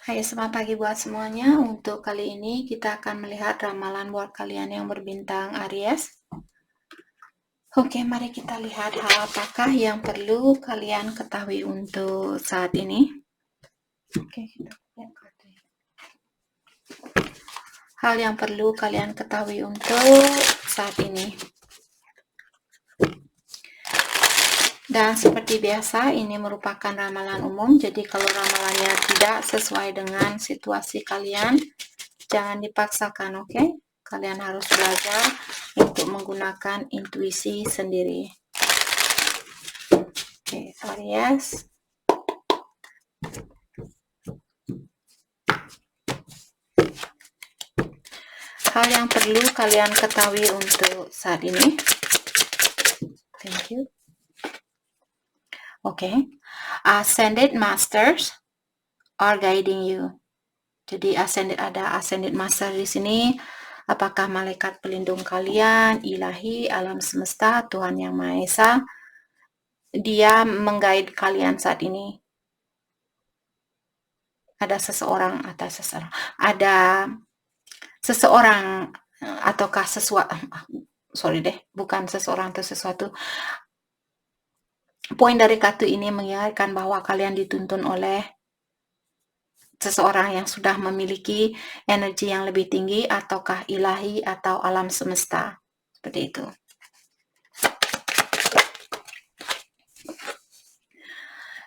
Hai, selamat pagi buat semuanya. Untuk kali ini kita akan melihat ramalan buat kalian yang berbintang Aries. Oke, mari kita lihat hal apakah yang perlu kalian ketahui untuk saat ini. Oke, kita lihat kartu. Hal yang perlu kalian ketahui untuk saat ini. Dan seperti biasa, ini merupakan ramalan umum. Jadi kalau ramalannya tidak sesuai dengan situasi kalian, jangan dipaksakan, oke? Kalian harus belajar untuk menggunakan intuisi sendiri. Oke, Aries. Hal yang perlu kalian ketahui untuk saat ini. Thank you. Oke. Ascended Masters are guiding you. Jadi ada ascended master di sini. Apakah malaikat pelindung kalian, ilahi, alam semesta, Tuhan Yang Maha Esa, dia menggait kalian saat ini. Ada seseorang ataukah sesuatu, bukan seseorang atau sesuatu. Poin dari kartu ini mengingatkan bahwa kalian dituntun oleh seseorang yang sudah memiliki energi yang lebih tinggi, ataukah ilahi atau alam semesta. Seperti itu.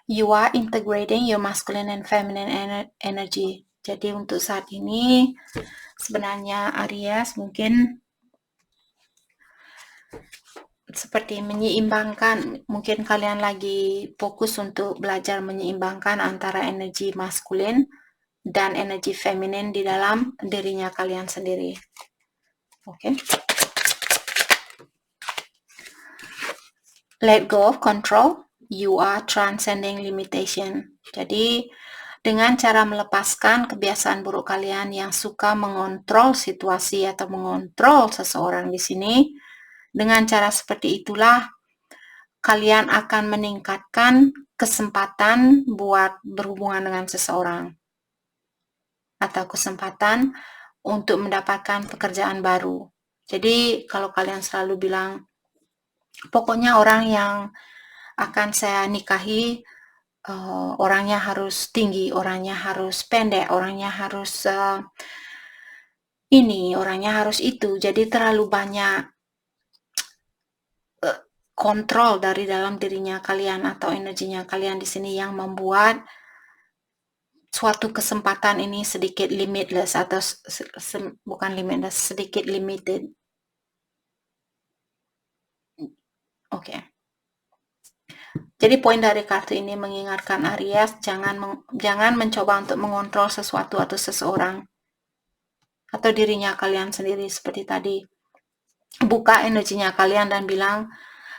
You are integrating your masculine and feminine energy. Jadi untuk saat ini sebenarnya Aries mungkin seperti menyeimbangkan, mungkin kalian lagi fokus untuk belajar menyeimbangkan antara energi maskulin dan energi feminin di dalam dirinya kalian sendiri. Oke. Let go of control. You are transcending limitation. Jadi dengan cara melepaskan kebiasaan buruk kalian yang suka mengontrol situasi atau mengontrol seseorang di sini, dengan cara seperti itulah kalian akan meningkatkan kesempatan buat berhubungan dengan seseorang atau kesempatan untuk mendapatkan pekerjaan baru. Jadi kalau kalian selalu bilang, pokoknya orang yang akan saya nikahi orangnya harus tinggi, orangnya harus pendek, orangnya harus orangnya harus itu. Jadi terlalu banyak kontrol dari dalam dirinya kalian atau energinya kalian di sini yang membuat suatu kesempatan ini sedikit limitless atau bukan limitless, sedikit limited. Oke. Jadi poin dari kartu ini mengingatkan Aries, jangan mencoba untuk mengontrol sesuatu atau seseorang atau dirinya kalian sendiri seperti tadi. Buka energinya kalian dan bilang,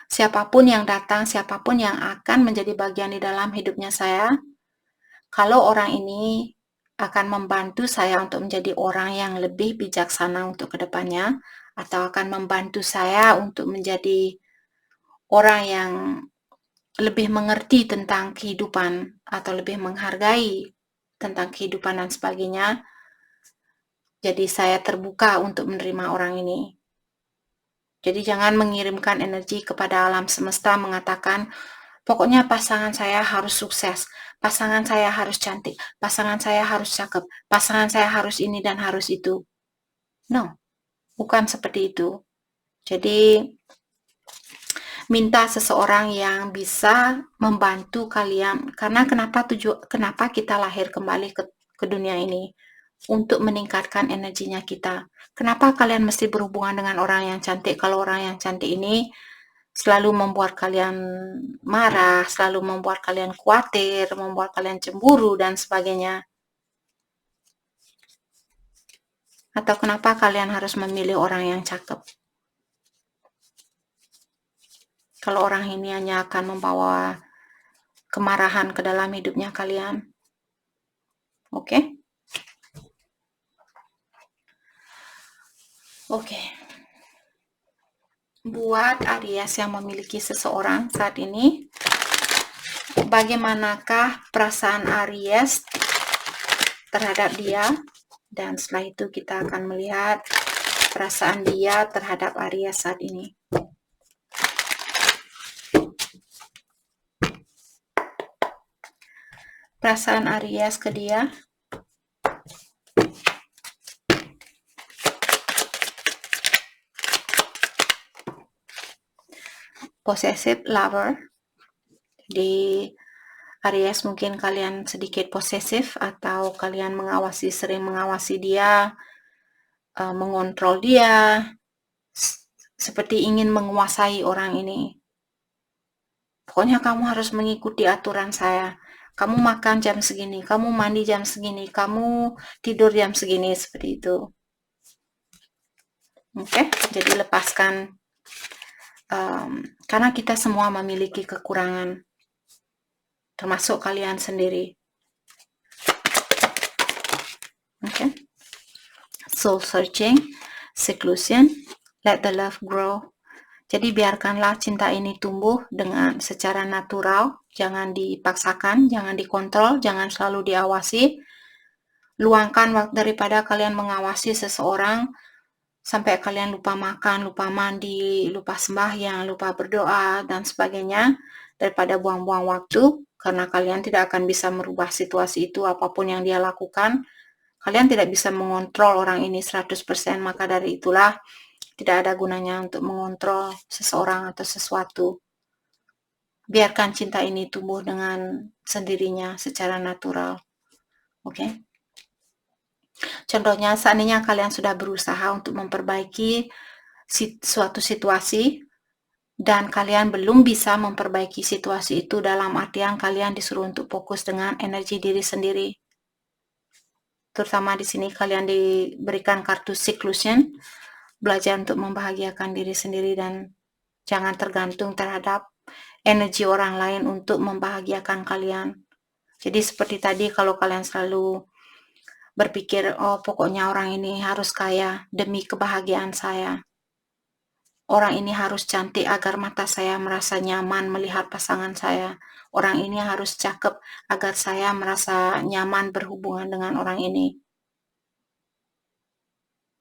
siapapun yang datang, siapapun yang akan menjadi bagian di dalam hidupnya saya, kalau orang ini akan membantu saya untuk menjadi orang yang lebih bijaksana untuk kedepannya, atau akan membantu saya untuk menjadi orang yang lebih mengerti tentang kehidupan atau lebih menghargai tentang kehidupan dan sebagainya. Jadi saya terbuka untuk menerima orang ini. Jadi jangan mengirimkan energi kepada alam semesta mengatakan, pokoknya pasangan saya harus sukses, pasangan saya harus cantik, pasangan saya harus cakep, pasangan saya harus ini dan harus itu. No, bukan seperti itu. Jadi minta seseorang yang bisa membantu kalian. Karena kenapa kita lahir kembali ke dunia ini? Untuk meningkatkan energinya kita. Kenapa kalian mesti berhubungan dengan orang yang cantik? Kalau orang yang cantik ini selalu membuat kalian marah, selalu membuat kalian khawatir, membuat kalian cemburu, dan sebagainya. Atau kenapa kalian harus memilih orang yang cakep? Kalau orang ini hanya akan membawa kemarahan ke dalam hidupnya kalian. Oke? Oke. Buat Aries yang memiliki seseorang saat ini, bagaimanakah perasaan Aries terhadap dia, dan setelah itu kita akan melihat perasaan dia terhadap Aries saat ini. Perasaan Aries ke dia. Possessive lover. Jadi Aries mungkin kalian sedikit posesif atau kalian sering mengawasi dia, mengontrol dia, seperti ingin menguasai orang ini. Pokoknya kamu harus mengikuti aturan saya. Kamu makan jam segini, kamu mandi jam segini, kamu tidur jam segini, seperti itu. Oke, jadi lepaskan. Karena kita semua memiliki kekurangan, termasuk kalian sendiri. Oke. Soul searching, seclusion, let the love grow. Jadi biarkanlah cinta ini tumbuh dengan secara natural, jangan dipaksakan, jangan dikontrol, jangan selalu diawasi. Luangkan waktu daripada kalian mengawasi seseorang sampai kalian lupa makan, lupa mandi, lupa sembahyang, lupa berdoa, dan sebagainya, daripada buang-buang waktu, karena kalian tidak akan bisa merubah situasi itu apapun yang dia lakukan. Kalian tidak bisa mengontrol orang ini 100%, maka dari itulah tidak ada gunanya untuk mengontrol seseorang atau sesuatu. Biarkan cinta ini tumbuh dengan sendirinya secara natural. Oke? Contohnya, seandainya kalian sudah berusaha untuk memperbaiki suatu situasi dan kalian belum bisa memperbaiki situasi itu, dalam artian kalian disuruh untuk fokus dengan energi diri sendiri. Terutama di sini kalian diberikan kartu seclusion, belajar untuk membahagiakan diri sendiri dan jangan tergantung terhadap energi orang lain untuk membahagiakan kalian. Jadi seperti tadi, kalau kalian selalu berpikir, oh pokoknya orang ini harus kaya demi kebahagiaan saya. Orang ini harus cantik agar mata saya merasa nyaman melihat pasangan saya. Orang ini harus cakep agar saya merasa nyaman berhubungan dengan orang ini.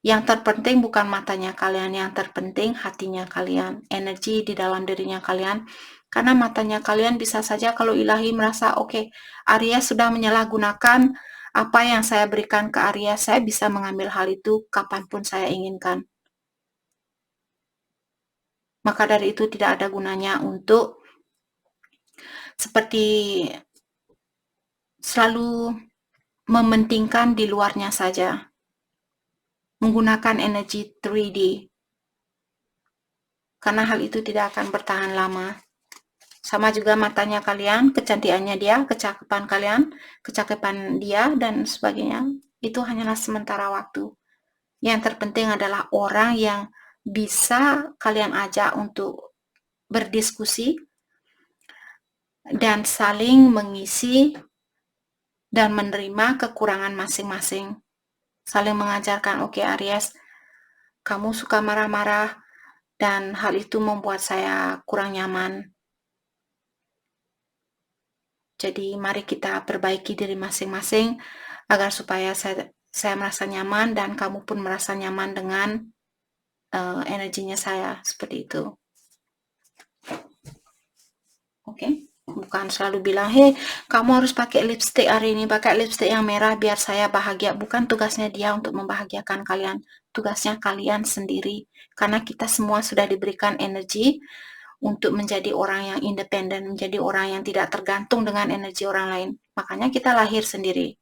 Yang terpenting bukan matanya kalian, yang terpenting hatinya kalian, energi di dalam dirinya kalian. Karena matanya kalian bisa saja kalau ilahi merasa, oke, Aries sudah menyalahgunakan apa yang saya berikan ke Aries, saya bisa mengambil hal itu kapanpun saya inginkan. Maka dari itu tidak ada gunanya untuk seperti selalu mementingkan di luarnya saja, menggunakan energi 3D, karena hal itu tidak akan bertahan lama. Sama juga matanya kalian, kecantikannya dia, kecakapan dia, dan sebagainya, itu hanyalah sementara waktu. Yang terpenting adalah orang yang bisa kalian ajak untuk berdiskusi dan saling mengisi dan menerima kekurangan masing-masing. Saling mengajarkan, oke Aries, kamu suka marah-marah dan hal itu membuat saya kurang nyaman. Jadi mari kita perbaiki diri masing-masing agar supaya saya merasa nyaman dan kamu pun merasa nyaman dengan energinya saya, seperti itu. Oke? Bukan selalu bilang, hei kamu harus pakai lipstick hari ini, pakai lipstick yang merah biar saya bahagia. Bukan tugasnya dia untuk membahagiakan kalian, tugasnya kalian sendiri. Karena kita semua sudah diberikan energi untuk menjadi orang yang independen, menjadi orang yang tidak tergantung dengan energi orang lain. Makanya kita lahir sendiri.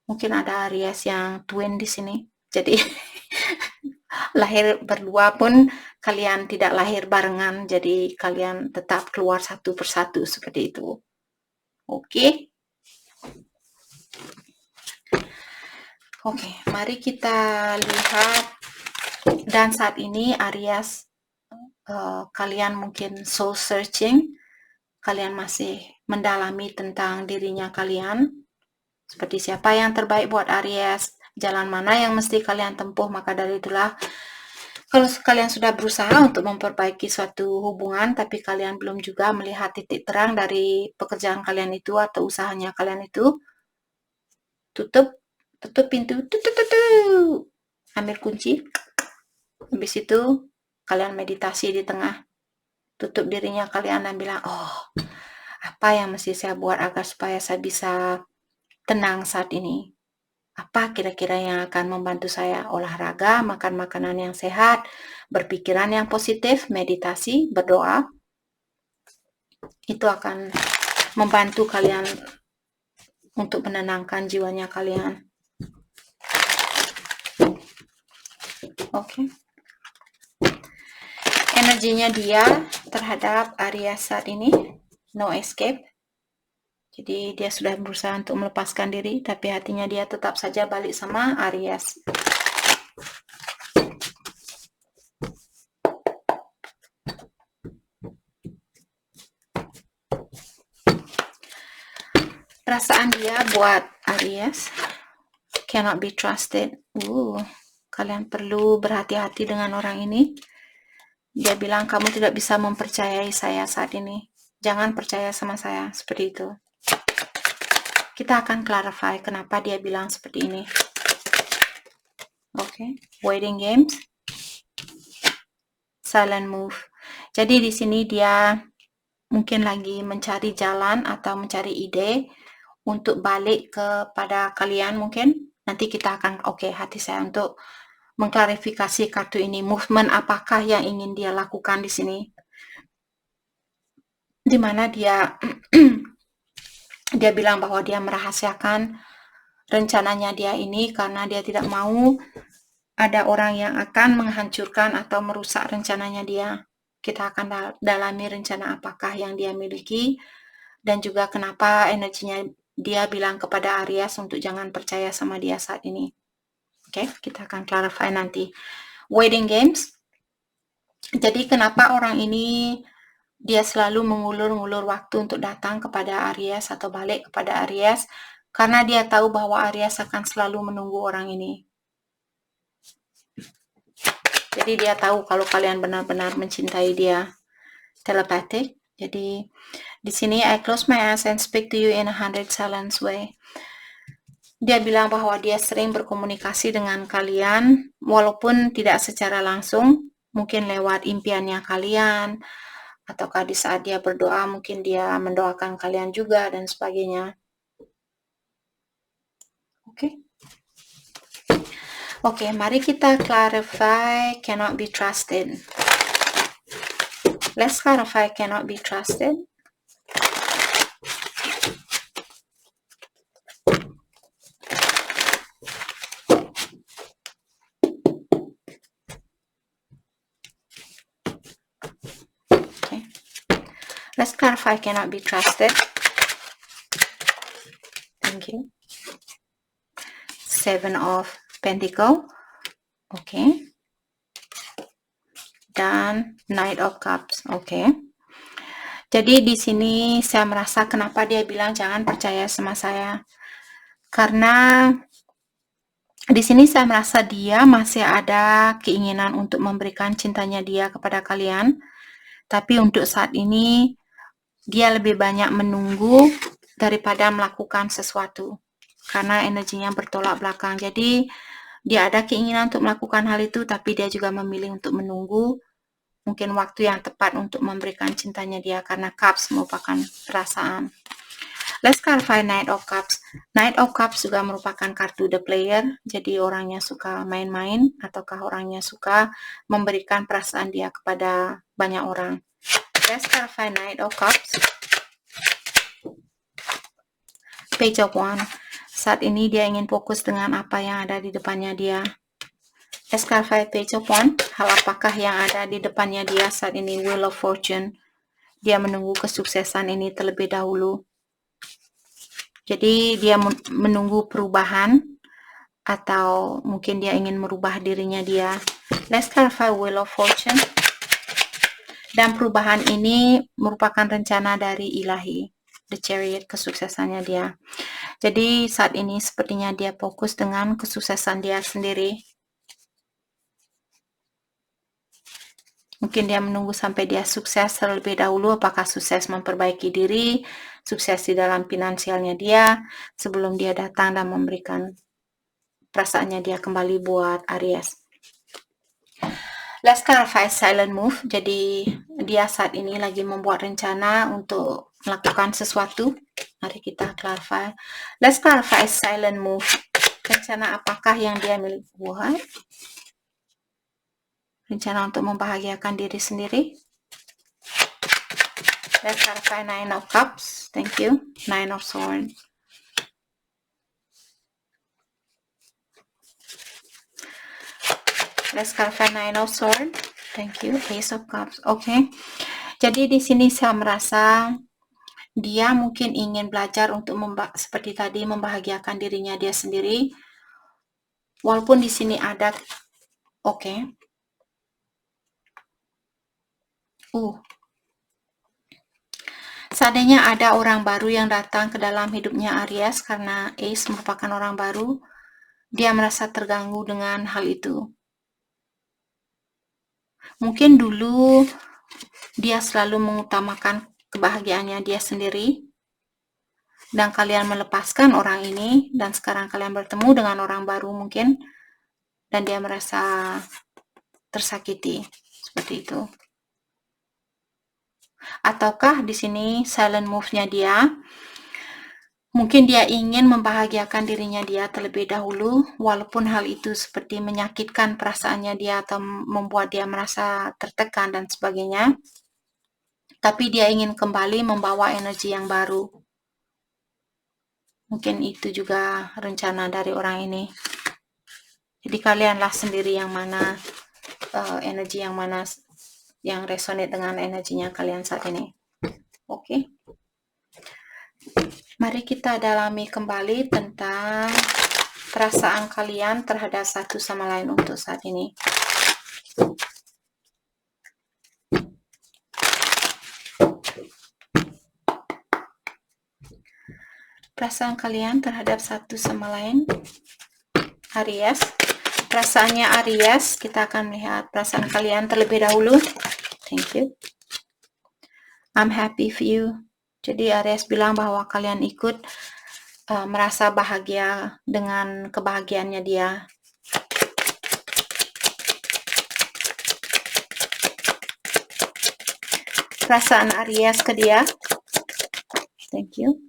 Mungkin ada Aries yang twin di sini. Jadi lahir berdua pun kalian tidak lahir barengan, jadi kalian tetap keluar satu persatu seperti itu. Oke? Oke, mari kita lihat. Dan saat ini Aries, kalian mungkin soul searching, kalian masih mendalami tentang dirinya kalian, seperti siapa yang terbaik buat Aries, jalan mana yang mesti kalian tempuh. Maka dari itulah, kalau kalian sudah berusaha untuk memperbaiki suatu hubungan, tapi kalian belum juga melihat titik terang dari pekerjaan kalian itu atau usahanya kalian itu, tutup pintu, ambil kunci, habis itu kalian meditasi di tengah, tutup dirinya kalian dan bilang, oh, apa yang mesti saya buat agar supaya saya bisa tenang saat ini? Apa kira-kira yang akan membantu saya? Olahraga, makan makanan yang sehat, berpikiran yang positif, meditasi, berdoa. Itu akan membantu kalian untuk menenangkan jiwanya kalian. Oke. Energinya dia terhadap Aries saat ini, no escape. Jadi dia sudah berusaha untuk melepaskan diri, tapi hatinya dia tetap saja balik sama Aries. Perasaan dia buat Aries, cannot be trusted. Kalian perlu berhati-hati dengan orang ini. Dia bilang kamu tidak bisa mempercayai saya saat ini. Jangan percaya sama saya, seperti itu. Kita akan clarify kenapa dia bilang seperti ini. Oke, waiting games, silent move. Jadi di sini dia mungkin lagi mencari jalan atau mencari ide untuk balik kepada kalian mungkin. Nanti kita akan, hati saya untuk mengklarifikasi kartu ini. Movement apakah yang ingin dia lakukan di sini? Di mana dia dia bilang bahwa dia merahasiakan rencananya dia ini karena dia tidak mau ada orang yang akan menghancurkan atau merusak rencananya dia. Kita akan dalami rencana apakah yang dia miliki dan juga kenapa energinya dia bilang kepada Aries untuk jangan percaya sama dia saat ini. Oke, kita akan clarify nanti. Waiting games. Jadi kenapa orang ini dia selalu mengulur-ngulur waktu untuk datang kepada Aries atau balik kepada Aries karena dia tahu bahwa Aries akan selalu menunggu orang ini. Jadi dia tahu kalau kalian benar-benar mencintai dia. Telepathic. Jadi di sini I close my eyes and speak to you in a 100 silence way. Dia bilang bahwa dia sering berkomunikasi dengan kalian walaupun tidak secara langsung, mungkin lewat impiannya kalian, ataukah di saat dia berdoa mungkin dia mendoakan kalian juga dan sebagainya. Oke, mari kita clarify cannot be trusted. Let's clarify cannot be trusted. Okay. Let's clarify cannot be trusted. Thank you. 7 of Pentacle. Okay. Dan Knight of Cups. Okay. Jadi di sini saya merasa kenapa dia bilang jangan percaya sama saya. Karena di sini saya merasa dia masih ada keinginan untuk memberikan cintanya dia kepada kalian. Tapi untuk saat ini dia lebih banyak menunggu daripada melakukan sesuatu. Karena energinya bertolak belakang. Jadi dia ada keinginan untuk melakukan hal itu, tapi dia juga memilih untuk menunggu mungkin waktu yang tepat untuk memberikan cintanya dia, karena Cups merupakan perasaan. Let's clarify Knight of Cups. Knight of Cups juga merupakan kartu the player, jadi orangnya suka main-main ataukah orangnya suka memberikan perasaan dia kepada banyak orang. Let's clarify Knight of Cups. Page of Wands. Saat ini dia ingin fokus dengan apa yang ada di depannya dia. Let's clarify Page of Wands. Hal apakah yang ada di depannya dia saat ini? Wheel of Fortune. Dia menunggu kesuksesan ini terlebih dahulu. Jadi dia menunggu perubahan atau mungkin dia ingin merubah dirinya dia. Let's clarify Wheel of Fortune. Dan perubahan ini merupakan rencana dari ilahi. The Chariot, kesuksesannya dia. Jadi saat ini sepertinya dia fokus dengan kesuksesan dia sendiri. Mungkin dia menunggu sampai dia sukses terlebih dahulu, apakah sukses memperbaiki diri, sukses di dalam finansialnya dia sebelum dia datang dan memberikan perasaannya dia kembali buat Aries. Let's clarify silent move. Jadi dia saat ini lagi membuat rencana untuk melakukan sesuatu. Mari kita clarify. Let's clarify silent move. Rencana apakah yang dia miliki buat? Rencana untuk membahagiakan diri sendiri. Let's clarify Nine of Cups. Thank you. Nine of Swords. Let's clarify Nine of Swords. Thank you. Ace of Cups. Oke. Jadi di sini saya merasa dia mungkin ingin belajar untuk seperti tadi membahagiakan dirinya dia sendiri. Walaupun di sini ada seandainya ada orang baru yang datang ke dalam hidupnya Aries karena Ace merupakan orang baru, dia merasa terganggu dengan hal itu. Mungkin dulu dia selalu mengutamakan kebahagiaannya dia sendiri, dan kalian melepaskan orang ini, dan sekarang kalian bertemu dengan orang baru mungkin, dan dia merasa tersakiti, seperti itu. Ataukah di sini silent move-nya dia, mungkin dia ingin membahagiakan dirinya dia terlebih dahulu, walaupun hal itu seperti menyakitkan perasaannya dia atau membuat dia merasa tertekan dan sebagainya. Tapi dia ingin kembali membawa energi yang baru. Mungkin itu juga rencana dari orang ini. Jadi kalianlah sendiri yang mana, energi yang mana yang resonate dengan energinya kalian saat ini. Oke. Mari kita dalami kembali tentang perasaan kalian terhadap satu sama lain untuk saat ini. Perasaan kalian terhadap satu sama lain, Aries. Perasaannya Aries, kita akan melihat perasaan kalian terlebih dahulu. Thank you. I'm happy for you. Jadi Aries bilang bahwa kalian ikut merasa bahagia dengan kebahagiaannya dia. Perasaan Aries ke dia. Thank you.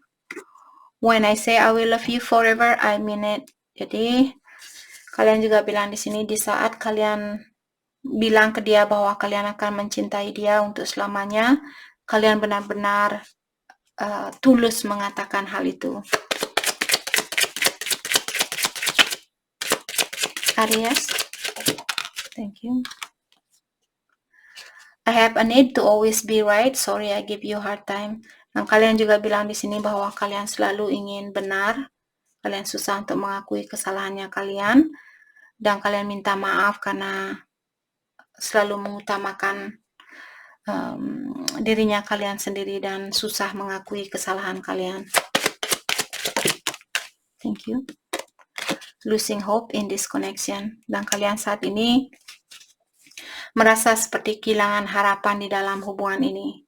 When I say I will love you forever, I mean it. Jadi kalian juga bilang di sini, di saat kalian bilang ke dia bahwa kalian akan mencintai dia untuk selamanya, kalian benar-benar tulus mengatakan hal itu. Aries, thank you. I have a need to always be right. Sorry, I give you a hard time. Dan kalian juga bilang di sini bahwa kalian selalu ingin benar. Kalian susah untuk mengakui kesalahannya kalian. Dan kalian minta maaf karena selalu mengutamakan dirinya kalian sendiri dan susah mengakui kesalahan kalian. Thank you. Losing hope in this connection. Dan kalian saat ini merasa seperti kehilangan harapan di dalam hubungan ini.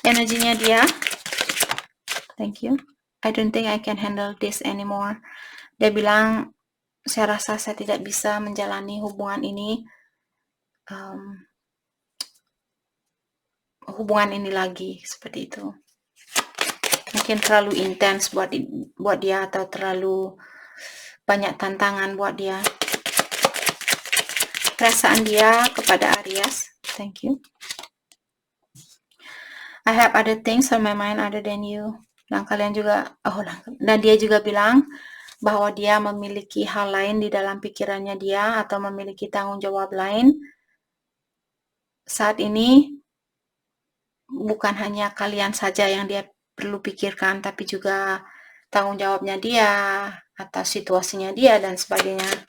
Energinya dia. Thank you. I don't think I can handle this anymore. Dia bilang, saya rasa saya tidak bisa menjalani hubungan ini, lagi, seperti itu. Mungkin terlalu intens buat dia atau terlalu banyak tantangan buat dia. Perasaan dia kepada Aries. Thank you. I have other things on my mind other than you. Dan kalian juga, dan dia juga bilang bahwa dia memiliki hal lain di dalam pikirannya dia atau memiliki tanggung jawab lain. Saat ini bukan hanya kalian saja yang dia perlu pikirkan, tapi juga tanggung jawabnya dia, atas situasinya dia, dan sebagainya.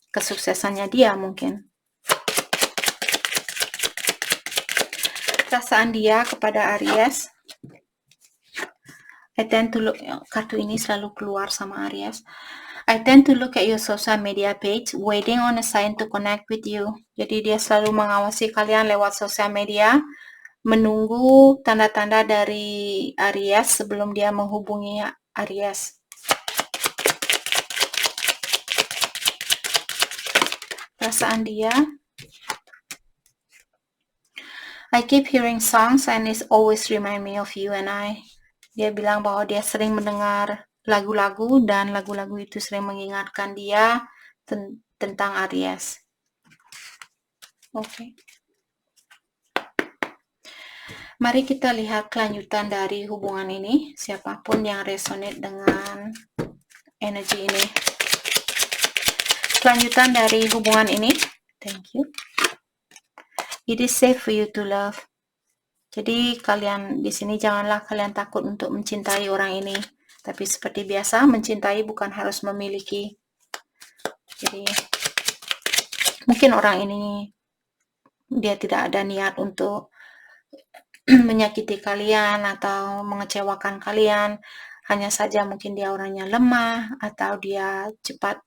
Kesuksesannya dia mungkin. Perasaan dia kepada Aries. I tend to look, kartu ini selalu keluar sama Aries. I tend to look at your social media page, waiting on a sign to connect with you. Jadi dia selalu mengawasi kalian lewat sosial media menunggu tanda-tanda dari Aries sebelum dia menghubungi Aries. Perasaan dia, I keep hearing songs and it always remind me of you and I. Dia bilang bahwa dia sering mendengar lagu-lagu dan lagu-lagu itu sering mengingatkan dia tentang Aries. Oke. Mari kita lihat kelanjutan dari hubungan ini. Siapapun yang resonate dengan energi ini. Kelanjutan dari hubungan ini. Thank you. It is safe for you to love. Jadi kalian di sini janganlah kalian takut untuk mencintai orang ini. Tapi seperti biasa, mencintai bukan harus memiliki. Jadi mungkin orang ini dia tidak ada niat untuk menyakiti kalian atau mengecewakan kalian. Hanya saja mungkin dia orangnya lemah atau dia cepat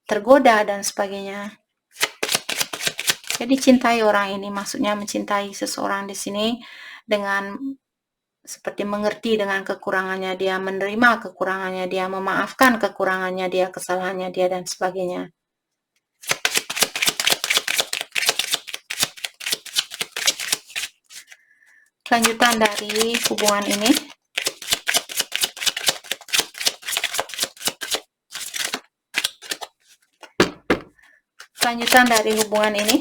tergoda dan sebagainya. Jadi cintai orang ini, maksudnya mencintai seseorang di sini dengan seperti mengerti dengan kekurangannya dia, menerima kekurangannya dia, memaafkan kekurangannya dia, kesalahannya dia dan sebagainya. Kelanjutan dari hubungan ini. Kelanjutan dari hubungan ini.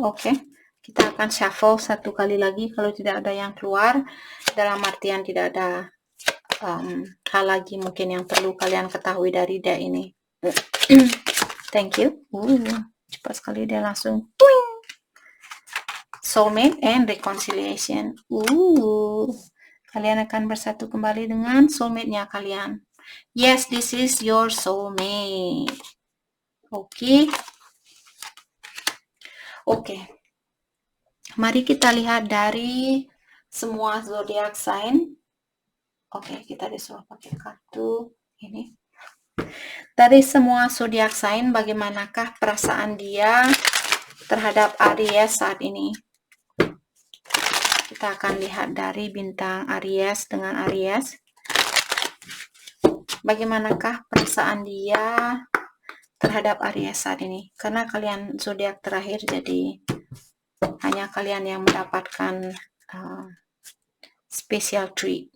Oke, kita akan shuffle satu kali lagi kalau tidak ada yang keluar, dalam artian tidak ada hal lagi mungkin yang perlu kalian ketahui dari deck ini. Thank you. Cepat sekali dia langsung. Soulmate and reconciliation. Kalian akan bersatu kembali dengan soulmate-nya kalian. Yes, this is your soulmate. Oke. Mari kita lihat dari semua zodiak sign. Oke, kita disuruh pakai kartu ini. Dari semua zodiak sign, bagaimanakah perasaan dia terhadap Aries saat ini? Kita akan lihat dari bintang Aries dengan Aries. Bagaimanakah perasaan dia terhadap Aries saat ini? Karena kalian zodiak terakhir, jadi hanya kalian yang mendapatkan special treat.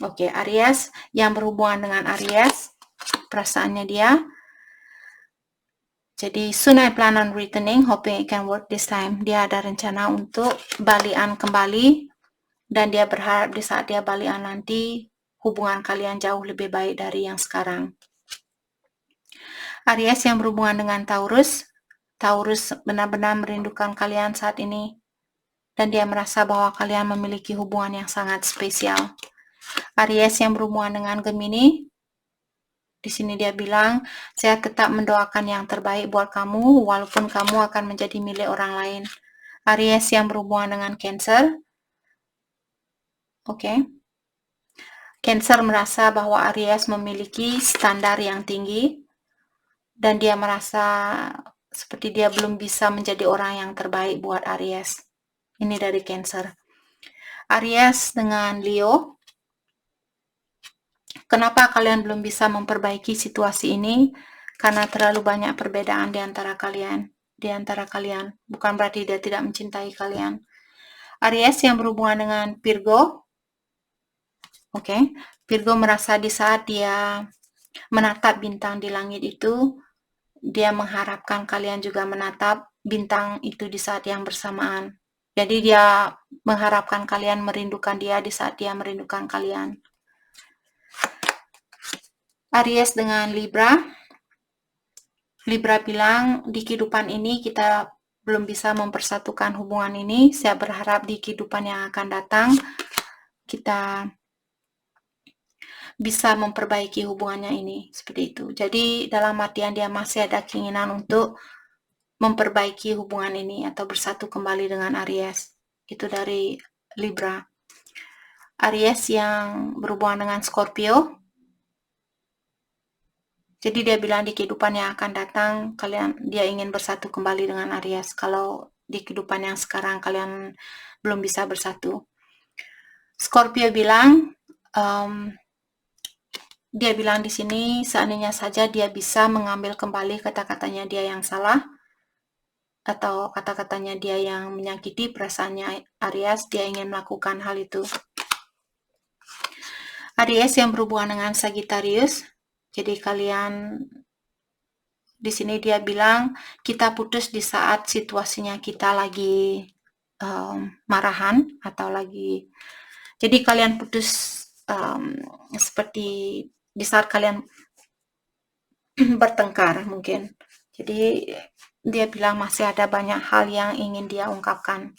Oke, Aries yang berhubungan dengan Aries, perasaannya dia. Jadi, soon I plan on returning, hoping it can work this time. Dia ada rencana untuk balikan kembali, dan dia berharap di saat dia balikan nanti, hubungan kalian jauh lebih baik dari yang sekarang. Aries yang berhubungan dengan Taurus, Taurus benar-benar merindukan kalian saat ini, dan dia merasa bahwa kalian memiliki hubungan yang sangat spesial. Aries yang berhubungan dengan Gemini, di sini dia bilang, saya tetap mendoakan yang terbaik buat kamu, walaupun kamu akan menjadi milik orang lain. Aries yang berhubungan dengan Cancer, oke. Cancer merasa bahwa Aries memiliki standar yang tinggi, dan dia merasa seperti dia belum bisa menjadi orang yang terbaik buat Aries. Ini dari Cancer. Aries dengan Leo, kenapa kalian belum bisa memperbaiki situasi ini? Karena terlalu banyak perbedaan di antara kalian. Bukan berarti dia tidak mencintai kalian. Aries yang berhubungan dengan Virgo, oke. Virgo merasa di saat dia menatap bintang di langit itu, dia mengharapkan kalian juga menatap bintang itu di saat yang bersamaan. Jadi dia mengharapkan kalian merindukan dia di saat dia merindukan kalian. Aries dengan Libra. Libra bilang, di kehidupan ini kita belum bisa mempersatukan hubungan ini. Saya berharap di kehidupan yang akan datang, kita bisa memperbaiki hubungannya ini. Seperti itu. Jadi dalam artian dia masih ada keinginan untuk memperbaiki hubungan ini atau bersatu kembali dengan Aries. Itu dari Libra. Aries yang berhubungan dengan Scorpio, Jadi dia bilang di kehidupan yang akan datang dia ingin bersatu kembali dengan Aries. Kalau di kehidupan yang sekarang kalian belum bisa bersatu. Scorpio bilang dia bilang di sini seandainya saja dia bisa mengambil kembali kata-katanya dia yang salah atau kata-katanya dia yang menyakiti perasaannya Aries, dia ingin melakukan hal itu. Aries yang berhubungan dengan Sagittarius. Jadi kalian di sini dia bilang kita putus di saat situasinya kita lagi marahan atau lagi. Jadi kalian putus seperti di saat kalian bertengkar mungkin. Jadi dia bilang masih ada banyak hal yang ingin dia ungkapkan.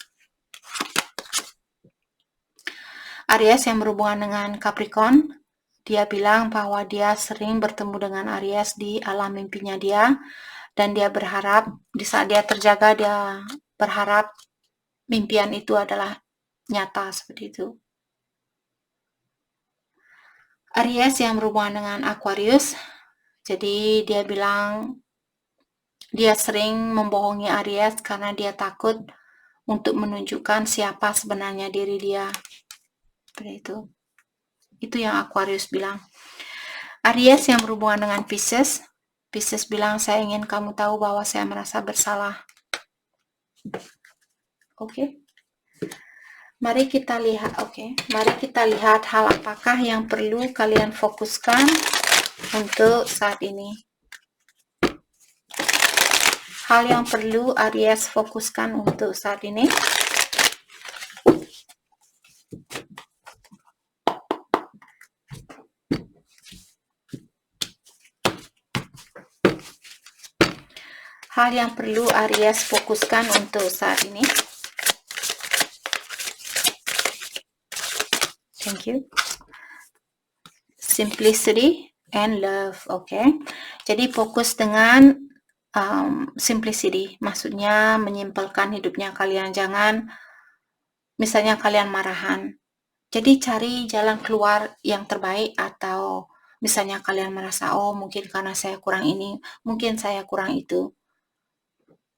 Aries yang berhubungan dengan Capricorn, dia bilang bahwa dia sering bertemu dengan Aries di alam mimpinya dia, dan dia berharap di saat dia terjaga, dia berharap mimpian itu adalah nyata seperti itu. Aries yang berhubungan dengan Aquarius, jadi dia bilang dia sering membohongi Aries karena dia takut untuk menunjukkan siapa sebenarnya diri dia. Seperti itu. Itu yang Aquarius bilang. Aries yang berhubungan dengan Pisces, Pisces bilang saya ingin kamu tahu bahwa saya merasa bersalah. Oke. Mari kita lihat hal apakah yang perlu kalian fokuskan untuk saat ini. Hal yang perlu Aries fokuskan untuk saat ini. Hal yang perlu Aries fokuskan untuk saat ini. Thank you. Simplicity and love. Okay. Jadi fokus dengan simplicity, maksudnya menyimpelkan hidupnya kalian. Jangan misalnya kalian marahan, jadi cari jalan keluar yang terbaik. Atau misalnya kalian merasa oh mungkin karena saya kurang ini, mungkin saya kurang itu,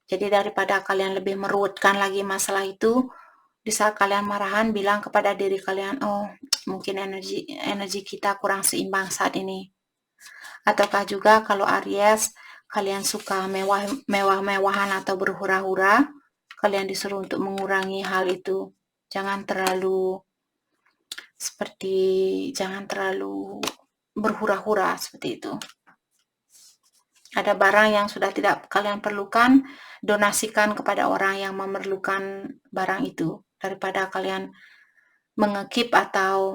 jadi daripada kalian lebih meruwetkan lagi masalah itu, di saat kalian marahan bilang kepada diri kalian, oh mungkin energi kita kurang seimbang saat ini. Ataukah juga kalau Aries kalian suka mewah-mewahan atau berhura-hura, kalian disuruh untuk mengurangi hal itu. Jangan terlalu berhura-hura seperti itu. Ada barang yang sudah tidak kalian perlukan, donasikan kepada orang yang memerlukan barang itu, daripada kalian mengekip atau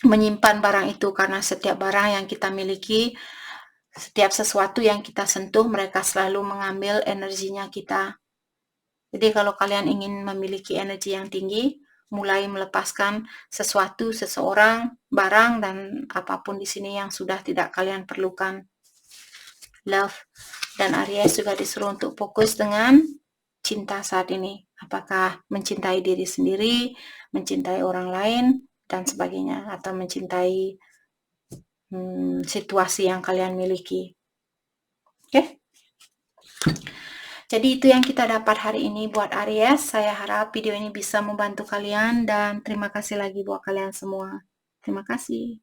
menyimpan barang itu. Karena setiap barang yang kita miliki, setiap sesuatu yang kita sentuh, mereka selalu mengambil energinya kita. Jadi kalau kalian ingin memiliki energi yang tinggi, mulai melepaskan sesuatu, seseorang, barang, dan apapun di sini yang sudah tidak kalian perlukan. Love. Dan Aries juga disuruh untuk fokus dengan cinta saat ini. Apakah mencintai diri sendiri, mencintai orang lain, dan sebagainya. Atau mencintai situasi yang kalian miliki. Oke? Jadi itu yang kita dapat hari ini buat Aries. Saya harap video ini bisa membantu kalian, dan terima kasih lagi buat kalian semua. Terima kasih.